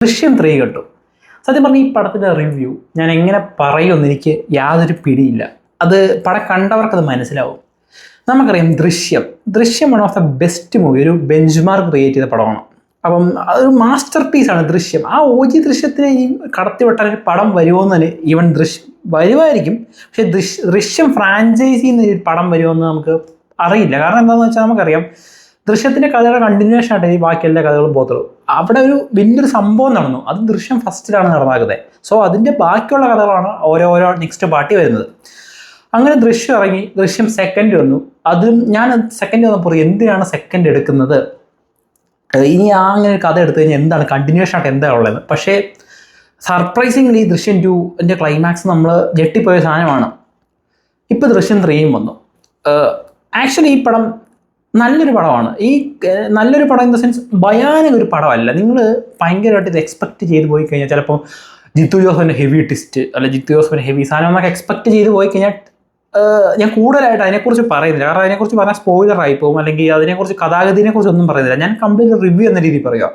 ദൃശ്യം 3 കണ്ടു. സത്യം പറഞ്ഞാൽ ഈ പടത്തിൻ്റെ റിവ്യൂ ഞാൻ എങ്ങനെ പറയുമെന്ന് എനിക്ക് യാതൊരു പിടിയില്ല. അത് പടം കണ്ടവർക്കത് മനസ്സിലാവും. നമുക്കറിയാം ദൃശ്യം one of the best movie, ഒരു ബെഞ്ച് മാർക്ക് ക്രിയേറ്റ് ചെയ്ത പടമാണ്. അപ്പം അതൊരു മാസ്റ്റർ പീസാണ് ദൃശ്യം. ആ OG ദൃശ്യത്തിന് ഈ കടത്തിവിട്ടാൽ ഒരു പടം വരുമോയെന്ന് ഈവൻ ദൃശ്യം വരുമായിരിക്കും, പക്ഷേ ദൃശ്യം ഫ്രാഞ്ചൈസിയിൽ നിന്ന് പടം വരുമോയെന്ന് നമുക്ക് അറിയില്ല. കാരണം എന്താണെന്ന് വെച്ചാൽ നമുക്കറിയാം ദൃശ്യത്തിൻ്റെ കഥയുടെ കണ്ടിന്യൂഷൻ ആയിട്ട് ഈ ബാക്കി എല്ലാ കഥകളും പോകത്തുള്ളൂ. അവിടെ ഒരു വലിയൊരു സംഭവം നടന്നു, അത് ദൃശ്യം ഫസ്റ്റിലാണ് നടന്നാക്കുന്നത്. സോ അതിൻ്റെ ബാക്കിയുള്ള കഥകളാണ് ഓരോ നെക്സ്റ്റ് പാർട്ടി വരുന്നത്. അങ്ങനെ ദൃശ്യം ഇറങ്ങി, ദൃശ്യം സെക്കൻഡ് വന്നു. അതും ഞാൻ സെക്കൻഡ് വന്നപ്പോൾ എന്തിനാണ് സെക്കൻഡ് എടുക്കുന്നത്, ഇനി അങ്ങനെ ഒരു കഥ എടുത്തു കഴിഞ്ഞാൽ എന്താണ് കണ്ടിന്യൂഷൻ ആയിട്ട് എന്താ ഉള്ളത്. പക്ഷേ സർപ്രൈസിംഗ്ലി ദൃശ്യം 2ൻ്റെ ക്ലൈമാക്സ് നമ്മൾ ഞെട്ടിപ്പോയ സാധനമാണ്. ഇപ്പോൾ ദൃശ്യം 3യും വന്നു. ആക്ച്വലി ഈ പടം നല്ലൊരു പടമാണ്. ഈ നല്ലൊരു പടം ഇൻ ദ സെൻസ് ഭയാനക ഒരു പടമല്ല. നിങ്ങൾ ഭയങ്കരമായിട്ട് ഇത് എക്സ്പെക്റ്റ് ചെയ്ത് പോയി കഴിഞ്ഞാൽ ചിലപ്പോൾ ജിത്തു ജോസഫിൻ്റെ ഹെവി ട്വിസ്റ്റ് അല്ല ജിത്തു ജോസഫിൻ്റെ ഹെവി സാധനം എന്നൊക്കെ എക്സ്പെക്റ്റ് ചെയ്ത് പോയി കഴിഞ്ഞാൽ ഞാൻ കൂടുതലായിട്ട് അതിനെക്കുറിച്ച് പറയുന്നില്ല. കാരണം അതിനെക്കുറിച്ച് പറഞ്ഞാൽ സ്പോയിലറായി പോകും, അല്ലെങ്കിൽ അതിനെക്കുറിച്ച് കഥാഗതിനെക്കുറിച്ച് ഒന്നും പറയുന്നില്ല. ഞാൻ കംപ്ലീറ്റ് റിവ്യൂ എന്ന രീതിയിൽ പറയുക.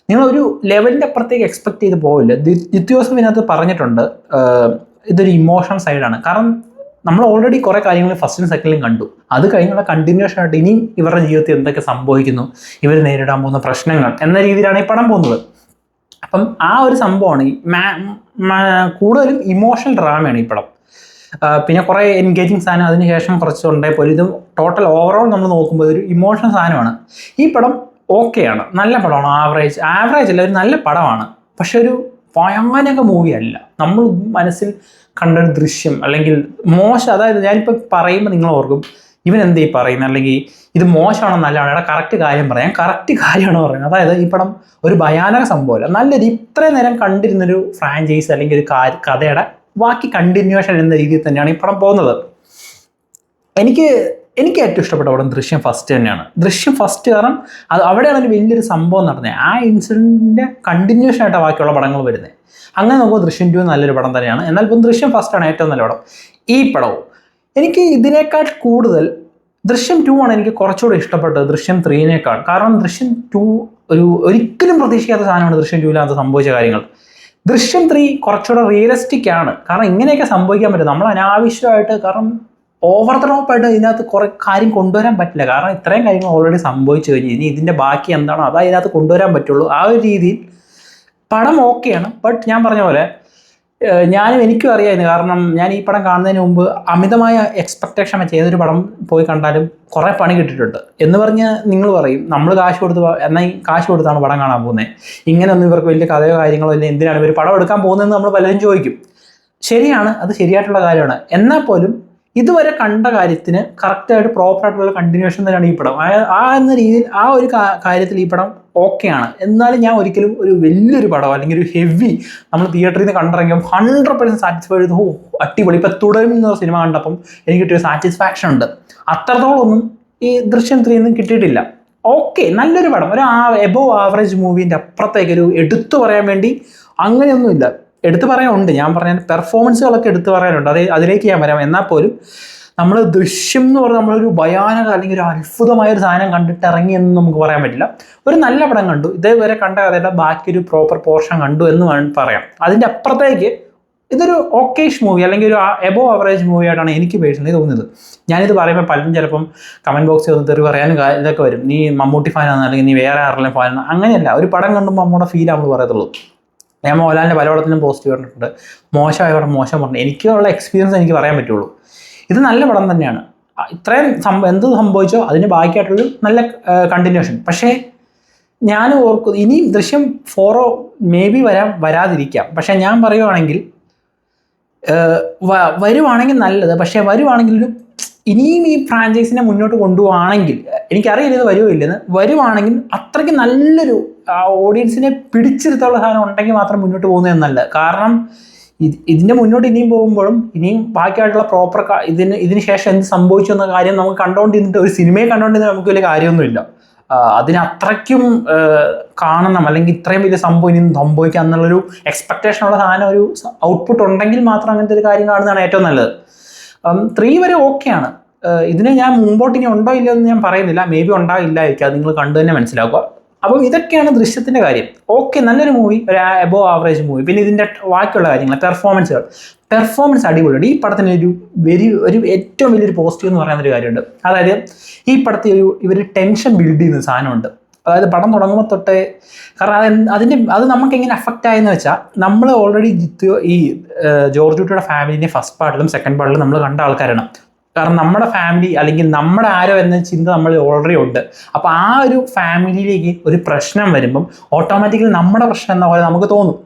നിങ്ങളൊരു ലെവലിൻ്റെ അപ്പുറത്തേക്ക് എക്സ്പെക്റ്റ് ചെയ്ത് പോവില്ല. ജിത്തു ജോസഫ് ഇതിനകത്ത് പറഞ്ഞിട്ടുണ്ട് ഇതൊരു ഇമോഷണൽ സൈഡാണ്. കാരണം നമ്മൾ ഓൾറെഡി കുറേ കാര്യങ്ങൾ ഫസ്റ്റും സെക്കൻഡിലും കണ്ടു. അത് കഴിഞ്ഞുള്ള കണ്ടിന്യൂഷൻ ആയിട്ട് ഇനിയും ഇവരുടെ ജീവിതത്തിൽ എന്തൊക്കെ സംഭവിക്കുന്നു, ഇവർ നേരിടാൻ പോകുന്ന പ്രശ്നങ്ങൾ എന്ന രീതിയിലാണ് ഈ പടം പോകുന്നത്. അപ്പം ആ ഒരു സംഭവമാണ് ഈ കൂടുതലും ഇമോഷണൽ ഡ്രാമയാണ് ഈ പടം. പിന്നെ കുറേ എൻഗേജിങ് സാധനം അതിനുശേഷം കുറച്ച് ഉണ്ടായി പോലും ഇത് ടോട്ടൽ ഓവറോൾ നമ്മൾ നോക്കുമ്പോൾ ഒരു ഇമോഷണൽ സാധനമാണ്. ഈ പടം ഓക്കെയാണ്, നല്ല പടമാണ്. ആവറേജ് അല്ല, ഒരു നല്ല പടമാണ്. പക്ഷെ ഒരു ഭയാനക മൂവി അല്ല. നമ്മൾ മനസ്സിൽ കണ്ടൊരു ദൃശ്യം അല്ലെങ്കിൽ മോശം, അതായത് ഞാനിപ്പോൾ പറയുമ്പോൾ നിങ്ങൾ ഓർക്കും ഇവൻ എന്തേ പറയുന്നത്, അല്ലെങ്കിൽ ഇത് മോശമാണോ നല്ലതാണോ, ഇവിടെ കറക്റ്റ് കാര്യം പറയാം, കറക്റ്റ് കാര്യമാണോ പറയുന്നത്. അതായത് ഈ പടം ഒരു ഭയാനക സംഭവമല്ല, നല്ലൊരു ഇത്രയും നേരം കണ്ടിരുന്നൊരു ഫ്രാഞ്ചൈസ് അല്ലെങ്കിൽ ഒരു കഥയുടെ ബാക്കി കണ്ടിന്യൂഷൻ എന്ന രീതിയിൽ തന്നെയാണ് ഈ പടം പോകുന്നത്. എനിക്ക് ഏറ്റവും ഇഷ്ടപ്പെട്ട പടം ദൃശ്യം ഫസ്റ്റ് തന്നെയാണ്. ദൃശ്യം ഫസ്റ്റ് കാരണം അവിടെയാണ് ഒരു വലിയൊരു സംഭവം നടന്നത്. ആ ഇൻസിഡൻറ്റിൻ്റെ കണ്ടിന്യൂഷൻ ആയിട്ടാണ് ബാക്കിയുള്ള പടങ്ങൾ വരുന്നത്. അങ്ങനെ നോക്കുമ്പോൾ ദൃശ്യം 2 നല്ലൊരു പടം തന്നെയാണ്. എന്നാൽ ഇപ്പം ദൃശ്യം ഫസ്റ്റാണ് ഏറ്റവും നല്ല പടം. ഈ പടവും എനിക്ക് ഇതിനേക്കാൾ കൂടുതൽ ദൃശ്യം 2 ആണ് എനിക്ക് കുറച്ചുകൂടി ഇഷ്ടപ്പെട്ടത് ദൃശ്യം 3-നേക്കാൾ. കാരണം ദൃശ്യം 2 ഒരിക്കലും പ്രതീക്ഷിക്കാത്ത സാധനമാണ് ദൃശ്യം 2-ൽ സംഭവിച്ച കാര്യങ്ങൾ. ദൃശ്യം 3 കുറച്ചുകൂടെ റിയലിസ്റ്റിക് ആണ്. കാരണം ഇങ്ങനെയൊക്കെ സംഭവിക്കാൻ പറ്റും. നമ്മൾ അനാവശ്യമായിട്ട്, കാരണം ഓവർ ദ ടോപ്പായിട്ട് ഇതിനകത്ത് കുറേ കാര്യം കൊണ്ടുവരാൻ പറ്റില്ല. കാരണം ഇത്രയും കാര്യങ്ങൾ ഓൾറെഡി സംഭവിച്ചു കഴിഞ്ഞ് ഇനി ഇതിൻ്റെ ബാക്കി എന്താണോ അതാ ഇതിനകത്ത് കൊണ്ടുവരാൻ പറ്റുള്ളൂ. ആ ഒരു രീതിയിൽ പടം ഓക്കെയാണ്. ബട്ട് ഞാൻ പറഞ്ഞ പോലെ എനിക്കും അറിയാമായിരുന്നു. കാരണം ഞാൻ ഈ പടം കാണുന്നതിന് മുമ്പ് അമിതമായ എക്സ്പെക്റ്റേഷൻ വെച്ച് ഏതൊരു പടം പോയി കണ്ടാലും കുറേ പണി കിട്ടിയിട്ടുണ്ട് എന്ന് പറഞ്ഞ് നിങ്ങൾ പറയും നമ്മൾ കാശ് കൊടുത്താണ് പടം കാണാൻ പോകുന്നത്, ഇങ്ങനെയൊന്നും ഇവർക്ക് വലിയ കഥയോ കാര്യങ്ങളോ ഇല്ല, എന്തിനാണ് ഇവർ പടം എടുക്കാൻ പോകുന്നതെന്ന് നമ്മൾ പലരും ചോദിക്കും. ശരിയാണ്, അത് ശരിയായിട്ടുള്ള കാര്യമാണ്. എന്നാൽ പോലും ഇതുവരെ കണ്ട കാര്യത്തിന് കറക്റ്റായിട്ട് പ്രോപ്പറായിട്ടുള്ള കണ്ടിന്യൂഷൻ തന്നെയാണ് ഈ പടം. എന്ന രീതിയിൽ ആ ഒരു കാര്യത്തിൽ ഈ പടം ഓക്കെയാണ്. എന്നാലും ഞാൻ ഒരിക്കലും ഒരു വലിയൊരു പടം അല്ലെങ്കിൽ ഒരു ഹെവി നമ്മൾ തിയേറ്ററിൽ നിന്ന് കണ്ടിറങ്ങിയപ്പോൾ 100% സാറ്റിസ്ഫൈഡ് ചെയ്ത് അടിപൊളി ഇപ്പം തുടരും എന്ന സിനിമ കണ്ടപ്പം എനിക്ക് കിട്ടിയ സാറ്റിസ്ഫാക്ഷൻ ഉണ്ട്. അത്രത്തോളമൊന്നും ഈ ദൃശ്യം 3 കിട്ടിയിട്ടില്ല. ഓക്കെ, നല്ലൊരു പടം, ഒരു എബോവ് ആവറേജ് മൂവീൻ്റെ അപ്പുറത്തേക്ക് ഒരു എടുത്തു പറയാൻ വേണ്ടി അങ്ങനെയൊന്നുമില്ല. എടുത്തു പറയാനുണ്ട്, ഞാൻ പറഞ്ഞ പെർഫോമൻസുകളൊക്കെ എടുത്തു പറയാനുണ്ട്, അതിലേക്ക് ഞാൻ വരാം. എന്നാൽ പോലും നമ്മൾ ദൃശ്യം എന്ന് പറഞ്ഞാൽ നമ്മളൊരു ഭയാനക അല്ലെങ്കിൽ ഒരു അത്ഭുതമായൊരു സാധനം കണ്ടിട്ട് ഇറങ്ങിയെന്ന് നമുക്ക് പറയാൻ പറ്റില്ല. ഒരു നല്ല പടം കണ്ടു, ഇതേവരെ കണ്ട കഥയുടെ ബാക്കി ഒരു പ്രോപ്പർ പോർഷൻ കണ്ടു എന്ന് പറയാം. അതിൻ്റെ അപ്പുറത്തേക്ക് ഇതൊരു ഓക്കേഷ് മൂവി അല്ലെങ്കിൽ ഒരു എബോവ് ആവറേജ് മൂവി ആയിട്ടാണ് എനിക്ക് പേഴ്സണലി തോന്നുന്നത്. ഞാനിത് പറയുമ്പോൾ പലരും ചിലപ്പം കമൻറ്റ് ബോക്സിൽ ഒന്ന് തെറി പറയാനും ഇതൊക്കെ വരും, നീ മമ്മൂട്ടി ഫാനാണ് അല്ലെങ്കിൽ നീ വേറെ ആരെങ്കിലും ഫാനാണ്. അങ്ങനെയല്ല, ഒരു പടം കണ്ടുമ്പോൾ നമ്മുടെ ഫീൽ നമ്മൾ പറയത്തുള്ളൂ. ഞാൻ മോഹൻലാലിൻ്റെ പല പടത്തിനും പോസിറ്റീവ് പറഞ്ഞിട്ടുണ്ട്, മോശമായ പടം മോശം പറഞ്ഞു. എനിക്കുള്ള എക്സ്പീരിയൻസ് എനിക്ക് പറയാൻ പറ്റുള്ളൂ. ഇത് നല്ല പടം തന്നെയാണ്. ഇത്രയും എന്ത് സംഭവിച്ചോ അതിന് ബാക്കിയായിട്ടുള്ളൊരു നല്ല കണ്ടിന്യൂഷൻ. പക്ഷേ ഞാൻ ഓർക്കും ഇനിയും ദൃശ്യം 4 മേ ബി വരാതിരിക്കാം. പക്ഷേ ഞാൻ പറയുവാണെങ്കിൽ വരുവാണെങ്കിൽ നല്ലത്. പക്ഷേ വരുവാണെങ്കിൽ ഇനിയും ഈ ഫ്രാഞ്ചൈസിനെ മുന്നോട്ട് കൊണ്ടുപോവുകയാണെങ്കിൽ, എനിക്കറിയില്ല ഇത് വരുമോ ഇല്ലെന്ന്, വരുവാണെങ്കിൽ അത്രയ്ക്ക് നല്ലൊരു ഓഡിയൻസിനെ പിടിച്ചിരുത്തുള്ള സാധനം ഉണ്ടെങ്കിൽ മാത്രം മുന്നോട്ട് പോകുന്നത് നല്ലത്. കാരണം ഇതിൻ്റെ മുന്നോട്ട് ഇനിയും പോകുമ്പോഴും ഇനിയും ബാക്കിയായിട്ടുള്ള പ്രോപ്പർ ഇതിന് ശേഷം എന്ത് സംഭവിച്ചു എന്ന കാര്യം നമുക്ക് കണ്ടുകൊണ്ടിരുന്നിട്ട് ഒരു സിനിമയെ കണ്ടുകൊണ്ടിരുന്നിട്ട് നമുക്ക് വലിയ കാര്യമൊന്നുമില്ല. അതിനത്രയ്ക്കും കാണണം അല്ലെങ്കിൽ ഇത്രയും വലിയ സംഭവം ഇനി സംഭവിക്കുക എന്നുള്ളൊരു എക്സ്പെക്റ്റേഷനുള്ള സാധനം ഒരു ഔട്ട്പുട്ട് ഉണ്ടെങ്കിൽ മാത്രം അങ്ങനത്തെ ഒരു കാര്യം കാണുന്നതാണ് ഏറ്റവും നല്ലത്. 3 വരെ ഓക്കെയാണ്. ഇതിനെ ഞാൻ മുമ്പോട്ട് ഇനി ഉണ്ടോ ഇല്ലയോ എന്ന് ഞാൻ പറയുന്നില്ല, മേ ബി ഉണ്ടാവില്ലായിരിക്കും, അത് നിങ്ങൾ കണ്ടു തന്നെ മനസ്സിലാക്കുക. അപ്പം ഇതൊക്കെയാണ് ദൃശ്യത്തിൻ്റെ കാര്യം. ഓക്കെ, നല്ലൊരു മൂവി, ഒരു എബോവ് ആവറേജ് മൂവി. പിന്നെ ഇതിൻ്റെ ബാക്കിയുള്ള കാര്യങ്ങൾ, പെർഫോമൻസ് അടിപൊളിയുണ്ട്. ഈ പടത്തിന് ഒരു ഏറ്റവും വലിയൊരു പോസിറ്റീവ് എന്ന് പറയുന്നൊരു കാര്യമുണ്ട്. അതായത് ഈ പടത്തിൽ ഇവർ ടെൻഷൻ ബിൽഡ് ചെയ്യുന്ന സാധനമുണ്ട്. അതായത് പടം തുടങ്ങുമ്പോൾ തൊട്ടേ, കാരണം അത് നമുക്ക് എങ്ങനെ അഫക്റ്റ് ആയെന്ന് വെച്ചാൽ, നമ്മൾ ഓൾറെഡി ഈ ജോർജ് കുട്ടിയുടെ ഫാമിലിനെ ഫസ്റ്റ് പാർട്ടിലും സെക്കൻഡ് പാർട്ടിലും നമ്മൾ കണ്ട ആൾക്കാരാണ്. കാരണം നമ്മുടെ ഫാമിലി അല്ലെങ്കിൽ നമ്മുടെ ആരോ എന്ന ചിന്ത നമ്മൾ ഓൾറെഡി ഉണ്ട്. അപ്പോൾ ആ ഒരു ഫാമിലിയിലേക്ക് ഒരു പ്രശ്നം വരുമ്പം ഓട്ടോമാറ്റിക്കലി നമ്മുടെ പ്രശ്നം എന്ന പോലെ നമുക്ക് തോന്നും.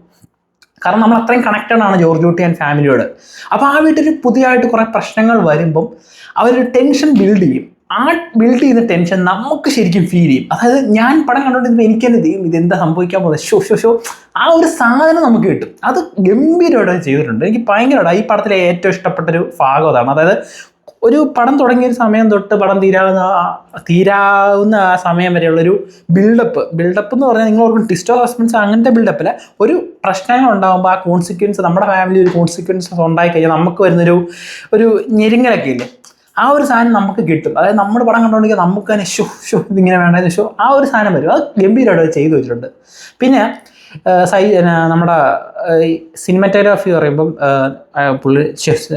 കാരണം നമ്മൾ അത്രയും കണക്റ്റഡ് ആണ് ജോർജ് കുട്ടി ആൻഡ് ഫാമിലിയോട്. അപ്പോൾ ആ വീട്ടിൽ പുതിയതായിട്ട് കുറേ പ്രശ്നങ്ങൾ വരുമ്പം അവരൊരു ടെൻഷൻ ബിൽഡ് ചെയ്യും. ആ ബിൽഡ് ചെയ്യുന്ന ടെൻഷൻ നമുക്ക് ശരിക്കും ഫീൽ ചെയ്യും. അതായത് ഞാൻ പടം കണ്ടുകൊണ്ടിരുമ്പോൾ എനിക്ക് തന്നെ ചെയ്യും, ഇതെന്താ സംഭവിക്കാൻ പോകുന്നത്, ഷോ ആ ഒരു സാധനം നമുക്ക് കിട്ടും. അത് ഗംഭീരമായിട്ട് ചെയ്തിട്ടുണ്ട്. എനിക്ക് ഭയങ്കരമായിട്ട് ഈ പടത്തിലെ ഏറ്റവും ഇഷ്ടപ്പെട്ടൊരു ഭാഗം അതാണ്. അതായത് ഒരു പടം തുടങ്ങിയ ഒരു സമയം തൊട്ട് പടം തീരാവുന്ന ആ സമയം വരെയുള്ളൊരു ബിൽഡപ്പ് എന്ന് പറഞ്ഞാൽ, നിങ്ങൾ ഓർക്കും ട്വിസ്റ്റോ സസ്പെൻസ് അങ്ങനത്തെ ബിൽഡപ്പില്ല. ഒരു പ്രശ്നങ്ങൾ ഉണ്ടാകുമ്പോൾ ആ കോൺസിക്വൻസ്, നമ്മുടെ ഫാമിലി ഒരു കോൺസിക്വൻസസ് ഉണ്ടായി കഴിഞ്ഞാൽ നമുക്ക് വരുന്നൊരു ഞെരുങ്ങലൊക്കെ ഇല്ലേ, ആ ഒരു സാധനം നമുക്ക് കിട്ടും. അതായത് നമ്മൾ പടം കണ്ടുകൊണ്ടെങ്കിൽ നമുക്ക് തന്നെ ഇതിങ്ങനെ വേണ്ടത് ആ ഒരു സാധനം വരും. അത് ഗംഭീരമായിട്ട് ചെയ്തു വെച്ചിട്ടുണ്ട്. പിന്നെ നമ്മുടെ സിനിമാറ്റോഗ്രാഫി പറയുമ്പം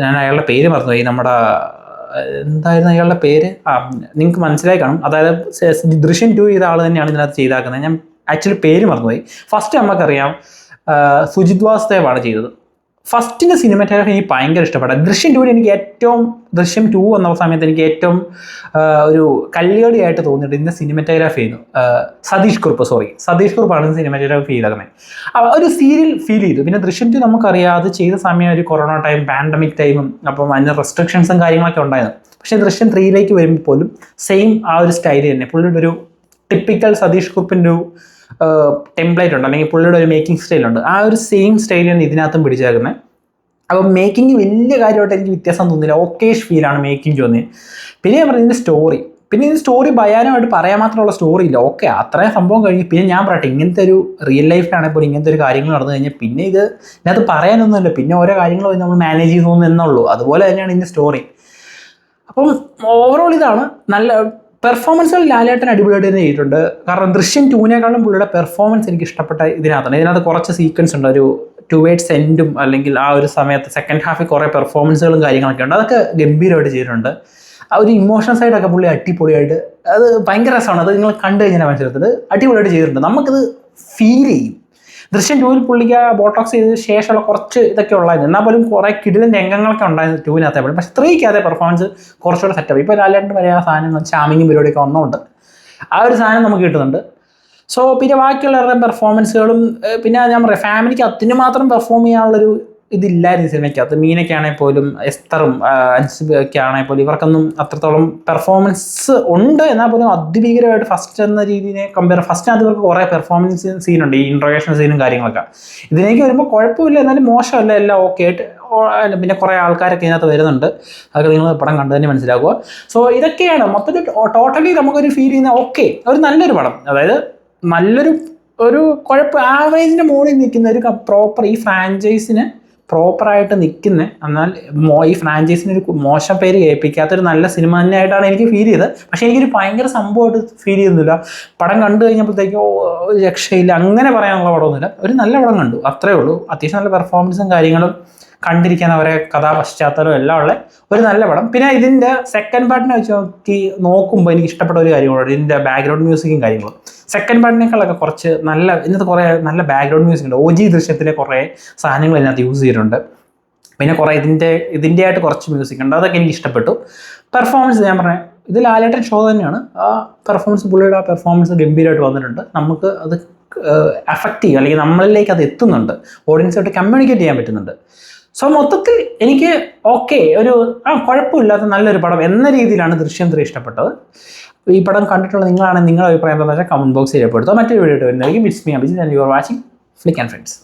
ഞാൻ അയാളുടെ പേര് മറന്നുപോയി. നമ്മുടെ എന്തായിരുന്നു അയാളുടെ പേര്, നിങ്ങൾക്ക് മനസ്സിലായി കാണും. അതായത് ദൃശ്യം 2 ചെയ്ത ആൾ തന്നെയാണ് ഇതിനകത്ത് ചെയ്താക്കുന്നത്. ഞാൻ ആക്ച്വലി പേര് മറന്നുപോയി. ഫസ്റ്റ് നമുക്കറിയാം സുജിത് വാസുദേവാണ് ചെയ്തത്. ഫസ്റ്റിൻ്റെ സിനിമാറ്റോഗ്രാഫി എനിക്ക് ഭയങ്കര ഇഷ്ടപ്പെട്ടു. ദൃശ്യം 2 എനിക്ക് ദൃശ്യം 2 വന്ന സമയത്ത് എനിക്ക് ഏറ്റവും ഒരു കല്ലുകടിയായിട്ട് തോന്നിയിട്ട് ഇതിൻ്റെ സിനിമാറ്റോഗ്രാഫി ചെയ്യുന്നു സതീഷ് കുറുപ്പാണ് സിനിമാറ്റോഗ്രാഫി ചെയ്തേക്കുന്നത്. ഒരു സീരിയൽ ഫീൽ ചെയ്തു. പിന്നെ ദൃശ്യം 2 നമുക്കറിയാം, അത് ചെയ്ത സമയം ഒരു കൊറോണ ടൈം, പാൻഡമിക് ടൈമും, അപ്പം അതിന് റെസ്ട്രിക്ഷൻസും കാര്യങ്ങളൊക്കെ ഉണ്ടായിരുന്നു. പക്ഷേ ദൃശ്യം 3ലേക്ക് വരുമ്പോൾ പോലും സെയിം ആ ഒരു സ്റ്റൈൽ തന്നെ, പുള്ളിയുടെ ഒരു ടിപ്പിക്കൽ സതീഷ് കുറുപ്പിൻ്റെ ഒരു ടെംപ്ലേറ്റ് ഉണ്ട്, അല്ലെങ്കിൽ പുള്ളിയുടെ ഒരു മേക്കിംഗ് സ്റ്റൈലുണ്ട്. ആ ഒരു സെയിം സ്റ്റൈലാണ് ഇതിനകത്തും പിടിച്ചേക്കുന്നത്. അപ്പം മേക്കിംഗ് വലിയ കാര്യമായിട്ട് എനിക്ക് വ്യത്യാസം തോന്നില്ല. ഓക്കേഷ് ഫീലാണ് മേക്കിംഗ് തോന്നിയത്. പിന്നെ ഞാൻ പറഞ്ഞ ഇതിൻ്റെ സ്റ്റോറി ഭയാനമായിട്ട് പറയാൻ മാത്രമുള്ള സ്റ്റോറി ഇല്ല. ഓക്കെ, അത്രയും സംഭവം കഴിഞ്ഞ് പിന്നെ ഞാൻ പറയട്ടെ, ഇങ്ങനത്തെ ഒരു റിയൽ ലൈഫിലാണെങ്കിൽ പോലും ഇങ്ങനത്തെ ഒരു കാര്യങ്ങൾ നടന്നു കഴിഞ്ഞാൽ പിന്നെ ഇതിനകത്ത് പറയാനൊന്നുമില്ല. പിന്നെ ഓരോ കാര്യങ്ങൾ നമ്മൾ മാനേജ് ചെയ്തു എന്നുള്ളൂ. അതുപോലെ തന്നെയാണ് ഇതിൻ്റെ സ്റ്റോറി. അപ്പം ഓവറോൾ ഇതാണ് നല്ല പെർഫോമൻസുകൾ. ലാലേട്ടൻ അടിപൊളിയായിട്ട് തന്നെ ചെയ്തിട്ടുണ്ട്. കാരണം ദൃശ്യം 2നേക്കാളും പുള്ളിയുടെ പെർഫോമൻസ് എനിക്ക് ഇഷ്ടപ്പെട്ട ഇതിനകത്ത് കുറച്ച് സീക്വൻസ് ഉണ്ട്, ഒരു ടുവേഡ്സ് എൻഡും അല്ലെങ്കിൽ ആ ഒരു സമയത്ത് സെക്കൻഡ് ഹാഫിൽ കുറേ പെർഫോമൻസുകളും കാര്യങ്ങളൊക്കെ ഉണ്ട്. അതൊക്കെ ഗംഭീരമായിട്ട് ചെയ്തിട്ടുണ്ട്. ആ ഒരു ഇമോഷണൽ സൈഡൊക്കെ പുള്ളി അടിപൊളിയായിട്ട്, അത് ഭയങ്കര രസമാണ്. അത് നിങ്ങൾ കണ്ടു കഴിഞ്ഞാൽ മനസ്സിലാക്കുന്നത് അടിപൊളിയായിട്ട് ചെയ്തിട്ടുണ്ട്. നമുക്കത് ഫീൽ ചെയ്യും. ദൃശ്യം 2ൽ പുള്ളിക്ക് ബോട്ടോക്സ് ചെയ്തതിന് ശേഷമുള്ള കുറച്ച് ഇതൊക്കെ ഉള്ളായിരുന്നു. എന്നാൽ പോലും കുറേ കിടിലൻ രംഗങ്ങളൊക്കെ ഉണ്ടായിരുന്നു 2നകത്തെ. പക്ഷേ 3ക്കകത്തെ പെർഫോമൻസ് കുറച്ചുകൂടെ സെറ്റപ്പ്. ഇപ്പോൾ ലാലേട്ടൻ വരെ ആ സാധനങ്ങൾ ചാമിങ്ങും പരിപാടിയൊക്കെ വന്നുകൊണ്ട് ആ ഒരു സാധനം നമുക്ക് കിട്ടുന്നുണ്ട്. സോ പിന്നെ ബാക്കിയുള്ളവരുടെ പെർഫോമൻസുകളും, പിന്നെ ഞാൻ പറയാം ഫാമിലിക്ക് അതിന് മാത്രം പെർഫോം ചെയ്യാനുള്ളൊരു ഇതില്ലായിരുന്നു സിനിമയ്ക്കകത്ത്. മീനൊക്കെ ആണെങ്കിൽ പോലും, എസ്തറും അൻസിബൊക്കെ ആണെങ്കിൽ പോലും ഇവർക്കൊന്നും അത്രത്തോളം പെർഫോമൻസ് ഉണ്ട്. എന്നാൽ പോലും അതിഭീകരമായിട്ട് ഫസ്റ്റ് എന്ന രീതിയെ ഫസ്റ്റിനകത്ത് ഇവർക്ക് കുറേ പെർഫോമൻസ് സീനുണ്ട്, ഈ ഇൻട്രൊഡക്ഷൻ സീനും കാര്യങ്ങളൊക്കെ. ഇതിലേക്ക് വരുമ്പോൾ കുഴപ്പമില്ല, എന്നാലും മോശമല്ല, എല്ലാം ഓക്കെ ആയിട്ട്. പിന്നെ കുറേ ആൾക്കാരൊക്കെ ഇതിനകത്ത് വരുന്നുണ്ട്. അതൊക്കെ നിങ്ങൾ പടം കണ്ടു തന്നെ മനസ്സിലാക്കുക. സോ ഇതൊക്കെയാണ് മൊത്തത്തിൽ ടോട്ടലി നമുക്കൊരു ഫീൽ ചെയ്യുന്ന ഓക്കെ ഒരു നല്ലൊരു പടം. അതായത് ഒരു ആവറേജിൻ്റെ മുകളിൽ നിൽക്കുന്ന ഒരു പ്രോപ്പർ ഈ ഫ്രാഞ്ചൈസിന് പ്രോപ്പറായിട്ട് നിൽക്കുന്ന, എന്നാൽ ഈ ഫ്രാഞ്ചൈസിന് ഒരു മോശം പേര് കേൾപ്പിക്കാത്തൊരു നല്ല സിനിമ തന്നെയായിട്ടാണ് എനിക്ക് ഫീൽ ചെയ്തത്. പക്ഷേ എനിക്കൊരു ഭയങ്കര സംഭവമായിട്ട് ഫീൽ ചെയ്യുന്നില്ല. പടം കണ്ടു കഴിഞ്ഞപ്പോഴത്തേക്കും ഒരു രക്ഷയില്ല അങ്ങനെ പറയാനുള്ള പടമൊന്നുമില്ല. ഒരു നല്ല പടം കണ്ടു, അത്രേ ഉള്ളൂ. അത്യാവശ്യം നല്ല പെർഫോമൻസും കാര്യങ്ങളും, കണ്ടിരിക്കാൻ അവരെ കഥാപശ്ചാത്തലവും എല്ലാം ഉള്ള ഒരു നല്ല പടം. പിന്നെ ഇതിൻ്റെ സെക്കൻഡ് പാർട്ടിനെ വെച്ച് നോക്കുമ്പോൾ എനിക്ക് ഇഷ്ടപ്പെട്ട ഒരു കാര്യങ്ങളുണ്ട്, ഇതിൻ്റെ ബാക്ക്ഗ്രൗണ്ട് മ്യൂസിക്കും കാര്യങ്ങളും. സെക്കൻഡ് പാർട്ടിനേക്കാളൊക്കെ കുറച്ച് ഇതിനകത്ത് കുറേ നല്ല ബാക്ക്ഗ്രൗണ്ട് മ്യൂസിക് ഉണ്ട്. OG ദൃശ്യത്തിലെ കുറേ സാധനങ്ങൾ ഇതിനകത്ത് യൂസ് ചെയ്തിട്ടുണ്ട്. പിന്നെ കുറേ ഇതിൻ്റെ ആയിട്ട് കുറച്ച് മ്യൂസിക് ഉണ്ട്, അതൊക്കെ എനിക്ക് ഇഷ്ടപ്പെട്ടു. പെർഫോമൻസ് ഞാൻ പറഞ്ഞത് ഇത് ലാലേട്ടൻ ഷോ തന്നെയാണ്. ആ പുള്ളിയുടെ ആ പെർഫോമൻസ് ഗംഭീരമായിട്ട് വന്നിട്ടുണ്ട്. നമുക്ക് അത് അഫക്റ്റ് ചെയ്യും, അല്ലെങ്കിൽ നമ്മളിലേക്ക് അത് എത്തുന്നുണ്ട്, ഓഡിയൻസായിട്ട് കമ്മ്യൂണിക്കേറ്റ് ചെയ്യാൻ പറ്റുന്നുണ്ട്. സോ മൊത്തത്തിൽ എനിക്ക് ഓക്കെ കുഴപ്പമില്ലാത്ത നല്ലൊരു പടം എന്ന രീതിയിലാണ് ദൃശ്യം 3 ഇഷ്ടപ്പെട്ടത്. ഈ പടം കണ്ടിട്ടുള്ള നിങ്ങളാണ്, നിങ്ങളുടെ അഭിപ്രായം എന്താണെന്ന് വെച്ചാൽ കമൻറ്റ് ബോക്സിൽ രേഖപ്പെടുത്തുക. മറ്റൊരു വീഡിയോ വരുന്നതായിരിക്കും. It's me Abhijith and you are watching Flick and friends.